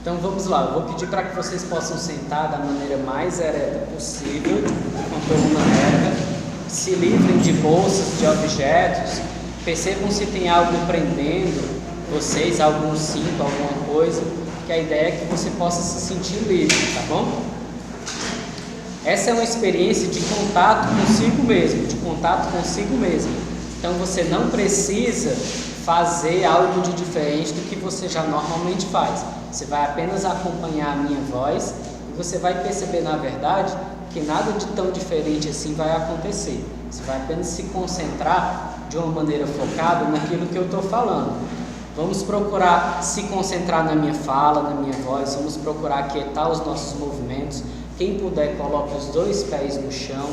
Então vamos lá, eu vou pedir para que vocês possam sentar da maneira mais ereta possível, com coluna reta, se livrem de bolsas, de objetos, percebam se tem algo prendendo vocês, algum cinto, alguma coisa, que a ideia é que você possa se sentir livre, tá bom? Essa é uma experiência de contato consigo mesmo, Então você não precisa fazer algo de diferente do que você já normalmente faz. Você vai apenas acompanhar a minha voz e você vai perceber, na verdade, que nada de tão diferente assim vai acontecer. Você vai apenas se concentrar de uma maneira focada naquilo que eu estou falando. Vamos procurar se concentrar na minha fala, na minha voz, vamos procurar aquietar os nossos movimentos. Quem puder, coloque os 2 pés no chão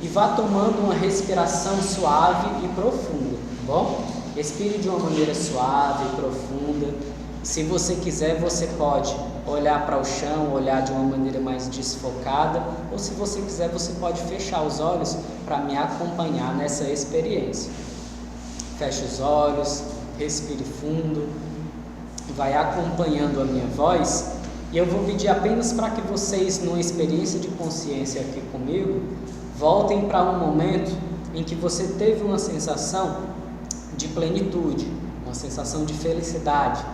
e vá tomando uma respiração suave e profunda, tá bom? Respire de uma maneira suave e profunda. Se você quiser, você pode olhar para o chão, olhar de uma maneira mais desfocada, ou se você quiser, você pode fechar os olhos para me acompanhar nessa experiência. Feche os olhos, respire fundo, vai acompanhando a minha voz. E eu vou pedir apenas para que vocês, numa experiência de consciência aqui comigo, voltem para um momento em que você teve uma sensação de plenitude, uma sensação de felicidade.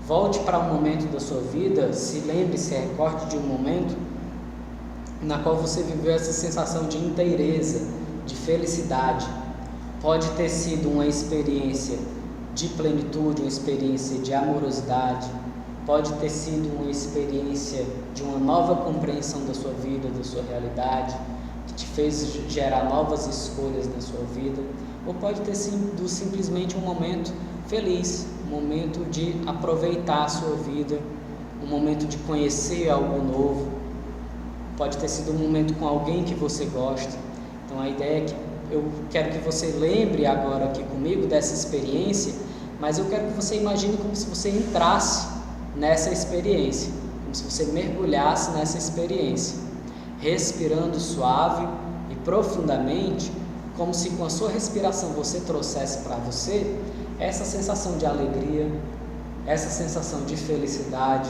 Volte para um momento da sua vida, se lembre, se recorde de um momento na qual você viveu essa sensação de inteireza, de felicidade. Pode ter sido uma experiência de plenitude, uma experiência de amorosidade, pode ter sido uma experiência de uma nova compreensão da sua vida, da sua realidade, que te fez gerar novas escolhas na sua vida, ou pode ter sido simplesmente um momento feliz, um momento de aproveitar a sua vida, um momento de conhecer algo novo, pode ter sido um momento com alguém que você gosta. Então a ideia é que eu quero que você lembre agora aqui comigo dessa experiência, mas eu quero que você imagine como se você entrasse nessa experiência, como se você mergulhasse nessa experiência, respirando suave e profundamente, como se com a sua respiração você trouxesse para você essa sensação de alegria, essa sensação de felicidade,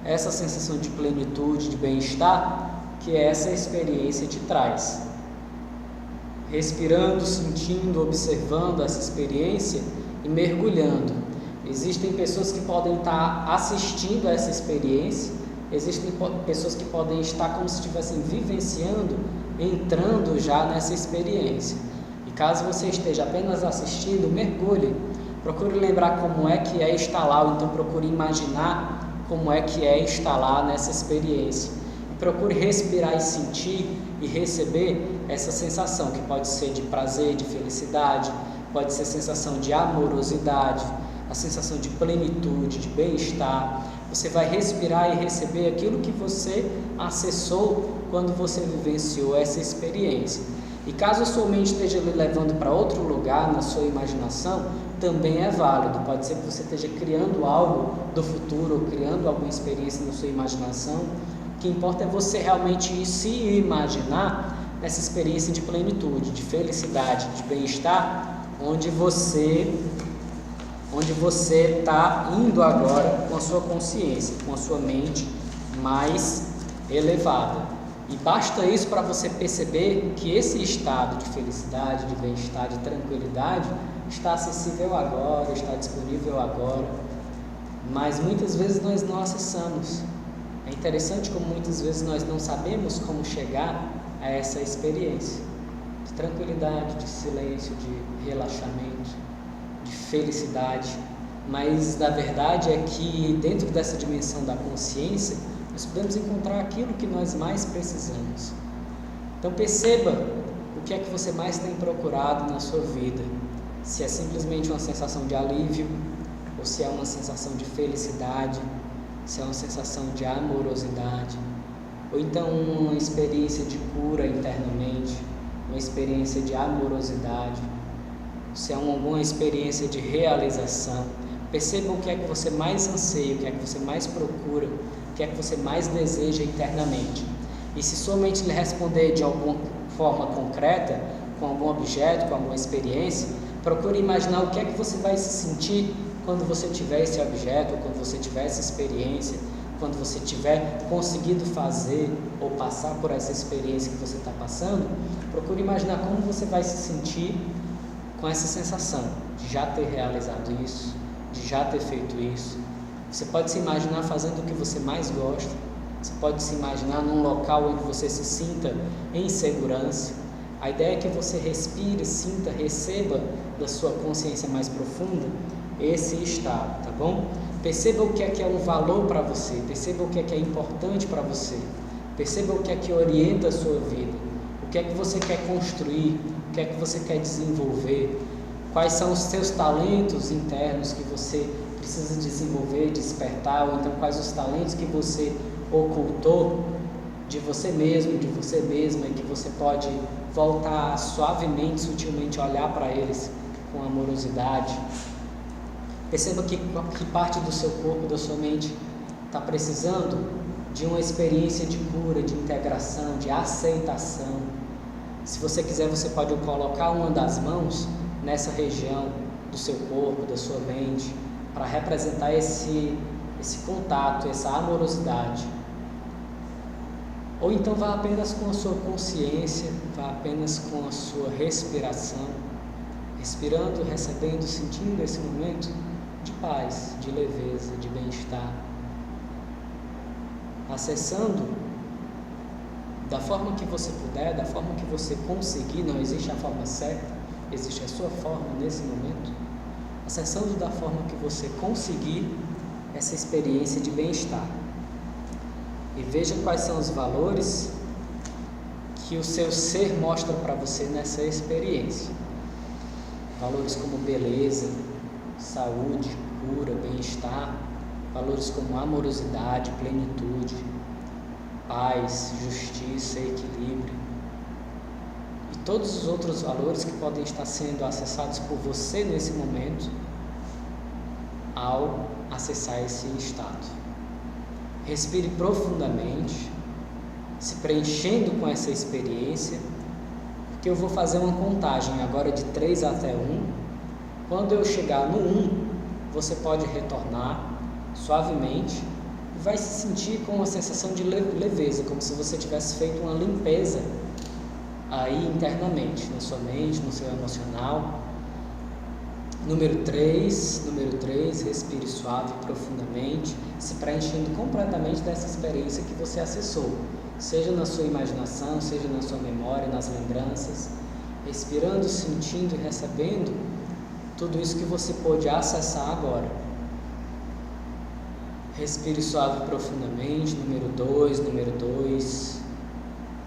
essa sensação de plenitude, de bem-estar que essa experiência te traz. Respirando, sentindo, observando essa experiência e mergulhando. Existem pessoas que podem estar assistindo a essa experiência, existem pessoas que podem estar como se estivessem vivenciando, entrando já nessa experiência. E caso você esteja apenas assistindo, mergulhe. Procure lembrar como é que é estar lá, ou então procure imaginar como é que é estar lá nessa experiência. E procure respirar e sentir e receber essa sensação, que pode ser de prazer, de felicidade, pode ser sensação de amorosidade, a sensação de plenitude, de bem-estar. Você vai respirar e receber aquilo que você acessou quando você vivenciou essa experiência. E caso a sua mente esteja lhe levando para outro lugar na sua imaginação, também é válido. Pode ser que você esteja criando algo do futuro, ou criando alguma experiência na sua imaginação. O que importa é você realmente se imaginar nessa experiência de plenitude, de felicidade, de bem-estar, onde você está indo agora com a sua consciência, com a sua mente mais elevada. E basta isso para você perceber que esse estado de felicidade, de bem-estar, de tranquilidade está acessível agora, está disponível agora, mas muitas vezes nós não acessamos. É interessante como muitas vezes nós não sabemos como chegar a essa experiência de tranquilidade, de silêncio, de relaxamento, de felicidade, mas na verdade é que dentro dessa dimensão da consciência nós podemos encontrar aquilo que nós mais precisamos. Então perceba o que é que você mais tem procurado na sua vida, se é simplesmente uma sensação de alívio, ou se é uma sensação de felicidade, se é uma sensação de amorosidade, ou então uma experiência de cura internamente, uma experiência de amorosidade, se é alguma experiência de realização. Perceba o que é que você mais anseia, o que é que você mais procura, o que é que você mais deseja internamente. E se sua mente lhe responder de alguma forma concreta, com algum objeto, com alguma experiência, procure imaginar o que é que você vai se sentir quando você tiver esse objeto, quando você tiver essa experiência, quando você tiver conseguido fazer ou passar por essa experiência que você está passando, procure imaginar como você vai se sentir com essa sensação de já ter realizado isso, de já ter feito isso. Você pode se imaginar fazendo o que você mais gosta, você pode se imaginar num local onde você se sinta em segurança. A ideia é que você respire, sinta, receba da sua consciência mais profunda esse estado, tá bom? Perceba o que é um valor para você, perceba o que é importante para você, perceba o que é que orienta a sua vida, o que é que você quer construir, o que é que você quer desenvolver, quais são os seus talentos internos que você precisa desenvolver, despertar, ou então quais os talentos que você ocultou de você mesmo, de você mesma, e que você pode voltar suavemente, sutilmente olhar para eles com amorosidade. Perceba que parte do seu corpo, da sua mente está precisando de uma experiência de cura, de integração, de aceitação. Se você quiser, você pode colocar uma das mãos nessa região do seu corpo, da sua mente, para representar esse contato, essa amorosidade. Ou então vá apenas com a sua consciência, vá apenas com a sua respiração, respirando, recebendo, sentindo esse momento de paz, de leveza, de bem-estar, acessando da forma que você puder, da forma que você conseguir. Não existe a forma certa, existe a sua forma nesse momento, acessando da forma que você conseguir essa experiência de bem-estar. E veja quais são os valores que o seu ser mostra para você nessa experiência. Valores como beleza, saúde, cura, bem-estar. Valores como amorosidade, plenitude, paz, justiça, equilíbrio. E todos os outros valores que podem estar sendo acessados por você nesse momento ao acessar esse estado. Respire profundamente, se preenchendo com essa experiência, porque eu vou fazer uma contagem agora de 3 até 1. Quando eu chegar no 1, você pode retornar suavemente e vai se sentir com uma sensação de leveza, como se você tivesse feito uma limpeza aí internamente, na sua mente, no seu emocional. Número 3, respire suave e profundamente, se preenchendo completamente dessa experiência que você acessou, seja na sua imaginação, seja na sua memória, nas lembranças, respirando, sentindo e recebendo tudo isso que você pôde acessar agora. Respire suave e profundamente. Número 2,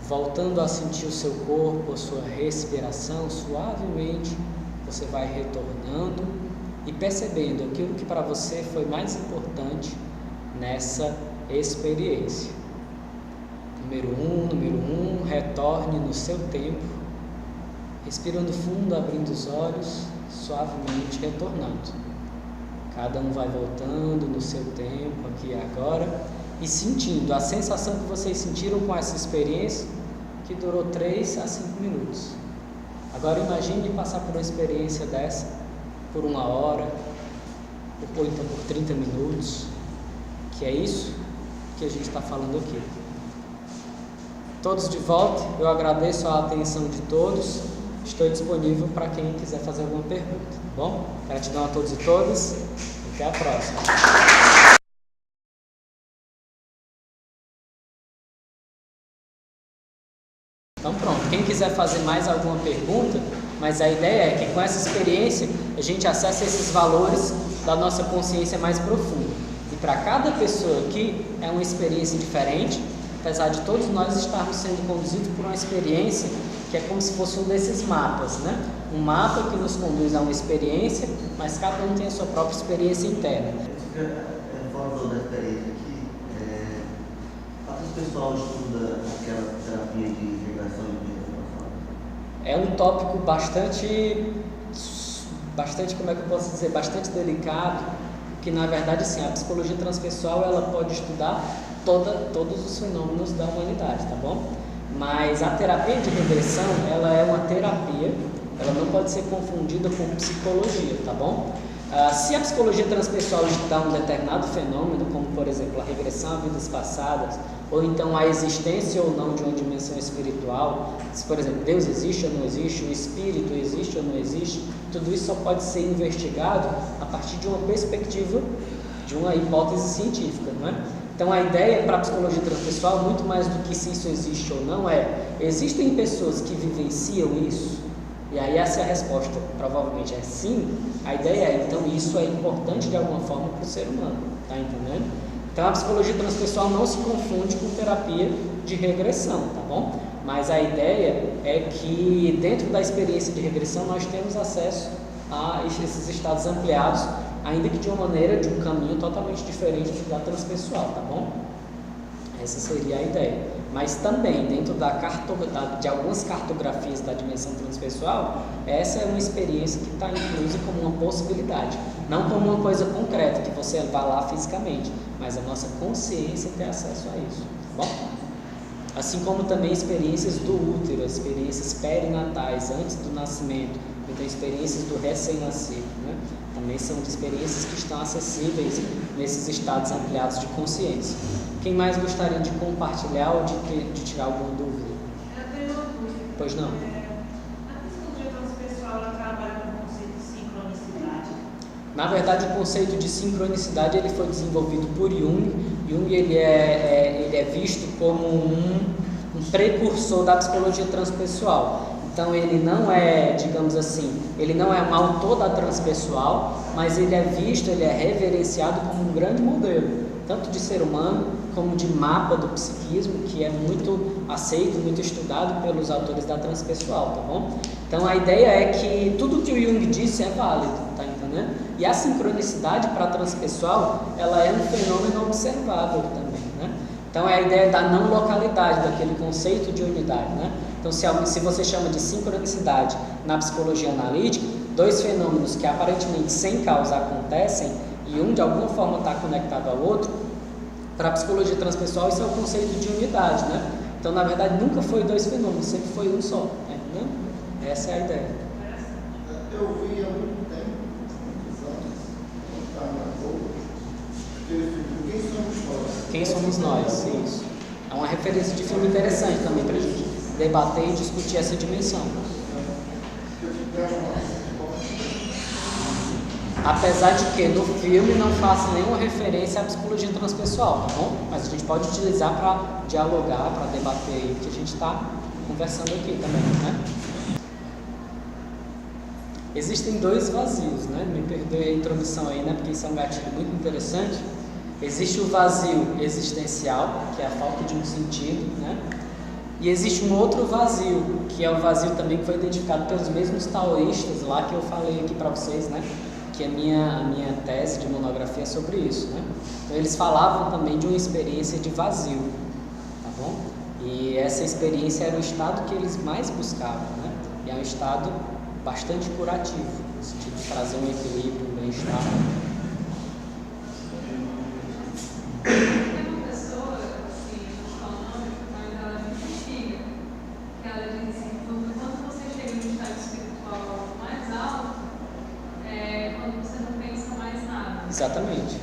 voltando a sentir o seu corpo, a sua respiração, suavemente você vai retornando e percebendo aquilo que para você foi mais importante nessa experiência. Número 1, retorne no seu tempo, respirando fundo, abrindo os olhos, suavemente retornando. Cada um vai voltando no seu tempo, aqui e agora, e sentindo a sensação que vocês sentiram com essa experiência, que durou 3 a 5 minutos. Agora imagine passar por uma experiência dessa por 1 hora, ou então por 30 minutos, que é isso que a gente está falando aqui. Todos de volta, eu agradeço a atenção de todos, estou disponível para quem quiser fazer alguma pergunta, tá bom? Gratidão a todos e todas, até a próxima. Então pronto, quem quiser fazer mais alguma pergunta, mas a ideia é que com essa experiência a gente acessa esses valores da nossa consciência mais profunda. E para cada pessoa aqui é uma experiência diferente, apesar de todos nós estarmos sendo conduzidos por uma experiência que é como se fosse um desses mapas, né? Um mapa que nos conduz a uma experiência, mas cada um tem a sua própria experiência interna. Fora da experiência aqui, o pessoal estuda aquela terapia de regressão e de transformação? É um tópico bastante, como é que eu posso dizer, bastante delicado, que na verdade assim, a psicologia transpessoal ela pode estudar todos os fenômenos da humanidade, tá bom? Mas a terapia de regressão, ela é uma terapia, ela não pode ser confundida com psicologia, tá bom? Se a psicologia transpessoal dá um determinado fenômeno, como por exemplo a regressão a vidas passadas, ou então a existência ou não de uma dimensão espiritual, se por exemplo Deus existe ou não existe, o espírito existe ou não existe, tudo isso só pode ser investigado a partir de uma perspectiva, de uma hipótese científica, não é? Então a ideia para a psicologia transpessoal, muito mais do que se isso existe ou não, existem pessoas que vivenciam isso? E aí essa é a resposta, provavelmente é sim. A ideia é, então isso é importante de alguma forma para o ser humano, tá entendendo? Então a psicologia transpessoal não se confunde com terapia de regressão, tá bom? Mas a ideia é que dentro da experiência de regressão nós temos acesso a esses estados ampliados, ainda que de uma maneira, de um caminho totalmente diferente da transpessoal, tá bom? Essa seria a ideia. Mas também, dentro de algumas cartografias da dimensão transpessoal, essa é uma experiência que está inclusa como uma possibilidade, não como uma coisa concreta, que você vá lá fisicamente, mas a nossa consciência ter acesso a isso, tá bom? Assim como também experiências do útero, experiências perinatais, antes do nascimento, então experiências do recém-nascido, né? Também são experiências que estão acessíveis nesses estados ampliados de consciência. Quem mais gostaria de compartilhar ou de tirar alguma dúvida? Eu tenho uma dúvida. Pois não. A psicologia transpessoal ela trabalha com o conceito de sincronicidade? Na verdade, o conceito de sincronicidade ele foi desenvolvido por Jung. Jung ele é visto como um precursor da psicologia transpessoal. Então ele não é, digamos assim, ele não é um autor da transpessoal, mas ele é visto, ele é reverenciado como um grande modelo, tanto de ser humano como de mapa do psiquismo, que é muito aceito, muito estudado pelos autores da transpessoal, tá bom? Então a ideia é que tudo que o Jung disse é válido, tá entendendo? E a sincronicidade para a transpessoal, ela é um fenômeno observável também, né? Então é a ideia da não localidade, daquele conceito de unidade, né? Então se você chama de sincronicidade na psicologia analítica, dois fenômenos que aparentemente sem causa acontecem e um de alguma forma está conectado ao outro, para a psicologia transpessoal isso é o conceito de unidade, né? Então na verdade nunca foi dois fenômenos, sempre foi um só, né? Essa é a ideia. Eu vi há muito tempo, muitos anos, quando estava na Globo, aquele filme Quem Somos Nós? Quem Somos Nós, isso. É uma referência de filme interessante também para a gente debater e discutir essa dimensão. Apesar de que no filme não faça nenhuma referência à psicologia transpessoal, tá bom? Mas a gente pode utilizar para dialogar, para debater aí, que a gente está conversando aqui também, né? Existem dois vazios, né? Me perdoe a introdução aí, né? Porque isso é um gatilho muito interessante. Existe o vazio existencial, que é a falta de um sentido, né? E existe um outro vazio, que é o vazio também que foi identificado pelos mesmos taoístas lá que eu falei aqui para vocês, né? Que a minha tese de monografia é sobre isso, né? Então eles falavam também de uma experiência de vazio, tá bom? E essa experiência era o estado que eles mais buscavam, né? E é um estado bastante curativo, no sentido de trazer um equilíbrio, um bem-estar. Exatamente.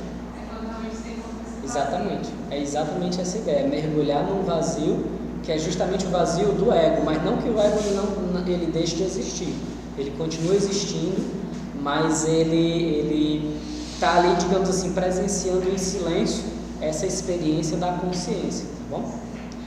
Exatamente. É exatamente essa ideia, mergulhar num vazio que é justamente o vazio do ego, mas não que o ego ele deixe de existir. Ele continua existindo, mas ele está ali, digamos assim, presenciando em silêncio essa experiência da consciência, tá bom?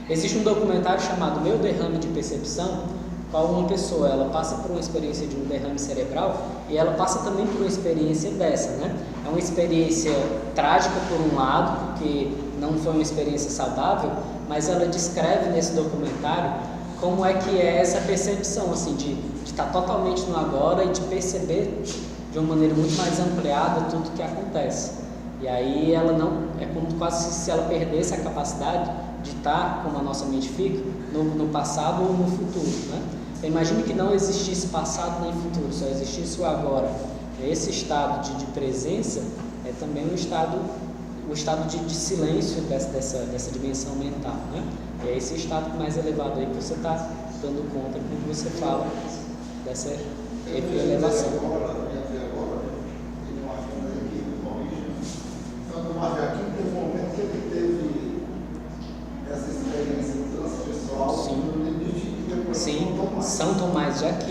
Existe um documentário chamado Meu Derrame de Percepção, qual uma pessoa, ela passa por uma experiência de um derrame cerebral e ela passa também por uma experiência dessa, né? É uma experiência trágica por um lado, porque não foi uma experiência saudável, mas ela descreve nesse documentário como é que é essa percepção, assim, de estar totalmente no agora e de perceber de uma maneira muito mais ampliada tudo que acontece. E aí ela não, é como quase se ela perdesse a capacidade de estar, como a nossa mente fica, no passado ou no futuro, né? Então, imagine que não existisse passado nem futuro, só existisse o agora. Esse estado de presença é também um estado de silêncio dessa dimensão mental, né? E é esse estado mais elevado aí que você está dando conta quando você fala dessa elevação.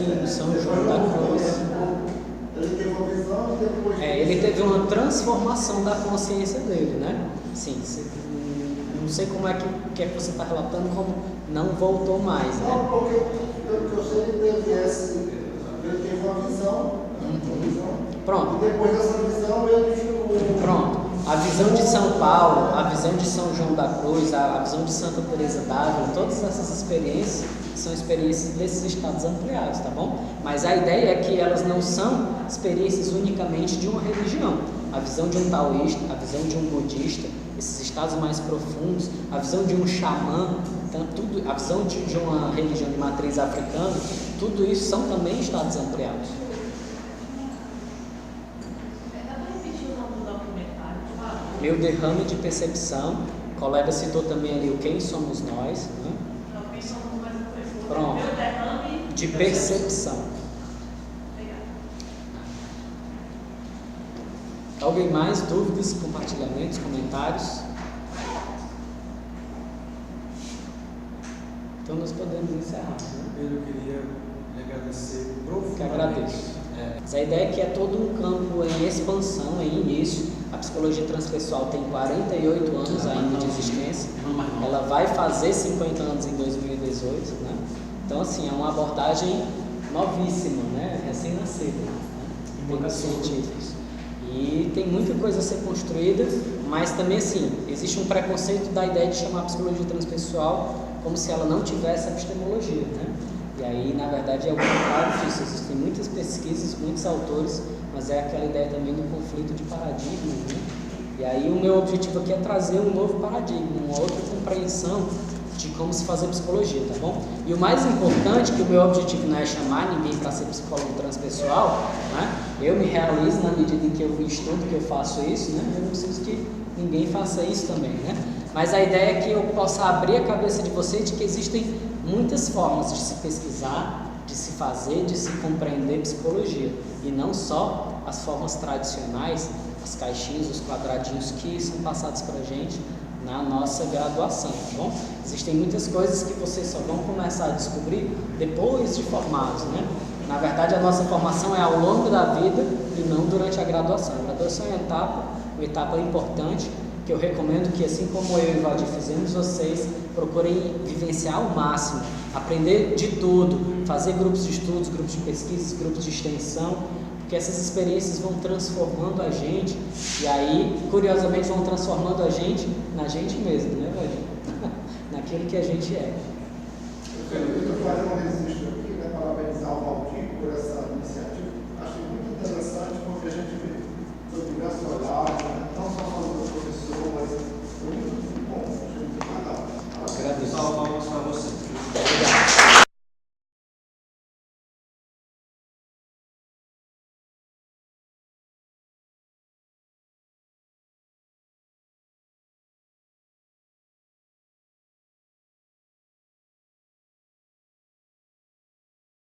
Aquino, São João da Cruz. Ele teve uma visão e depois. Ele teve uma transformação da consciência dele, né? Sim, não sei como é que você está relatando, como não voltou mais, né? Não, porque pelo que eu sei, ele teve uma visão. Pronto. E depois dessa visão, ele ficou. Pronto. A visão de São Paulo, a visão de São João da Cruz, a visão de Santa Teresa d'Ávila, todas essas experiências são experiências desses estados ampliados, tá bom? Mas a ideia é que elas não são experiências unicamente de uma religião. A visão de um taoísta, a visão de um budista, esses estados mais profundos, a visão de um xamã, então, a visão de uma religião de matriz africana, tudo isso são também estados ampliados. Meu derrame de percepção, o colega citou também ali o quem somos nós, né? Não, quem somos mais uma coisa. Pronto. Meu derrame De percepção. Obrigada. Alguém mais? Dúvidas, compartilhamentos, comentários? Então nós podemos encerrar, né? Eu queria lhe agradecer profundamente. Que agradeço. Mas a ideia é que é todo um campo em expansão, em início. A psicologia transpessoal tem 48 anos ainda de existência. Ela vai fazer 50 anos em 2018, né? Então, assim, é uma abordagem novíssima, né? Recém-nascida, né? Pelos científicos. E tem muita coisa a ser construída, mas também, assim, existe um preconceito da ideia de chamar a psicologia transpessoal como se ela não tivesse epistemologia, né? E aí, na verdade, é o contrário disso. Existem muitas pesquisas, muitos autores, mas é aquela ideia também do conflito de paradigmas, né? E aí o meu objetivo aqui é trazer um novo paradigma, uma outra compreensão de como se fazer psicologia, tá bom? E o mais importante, que o meu objetivo não é chamar ninguém para ser psicólogo transpessoal, né? Eu me realizo na medida em que eu estudo, que eu faço isso, né? Eu não preciso que ninguém faça isso também, né? Mas a ideia é que eu possa abrir a cabeça de vocês de que existem muitas formas de se pesquisar, de se fazer, de se compreender psicologia, e não só as formas tradicionais, as caixinhas, os quadradinhos que são passados para a gente na nossa graduação, tá bom? Existem muitas coisas que vocês só vão começar a descobrir depois de formados, né? Na verdade, a nossa formação é ao longo da vida e não durante a graduação. A graduação é uma etapa importante, que eu recomendo que, assim como eu e o Valdir fizemos, vocês procurem vivenciar ao máximo, aprender de tudo, fazer grupos de estudos, grupos de pesquisa, grupos de extensão, porque essas experiências vão transformando a gente, e aí, curiosamente, vão transformando a gente na gente mesmo, né, Valdir? Naquilo que a gente é. Eu estou fazendo um registro aqui, né, parabenizar o Valdir por essa iniciativa. Achei muito interessante, porque a gente vê sobre diversos olhares, né, não só falando das professores, mas foi muito bom, achei muito legal. Agradeço. Salve palmas para você.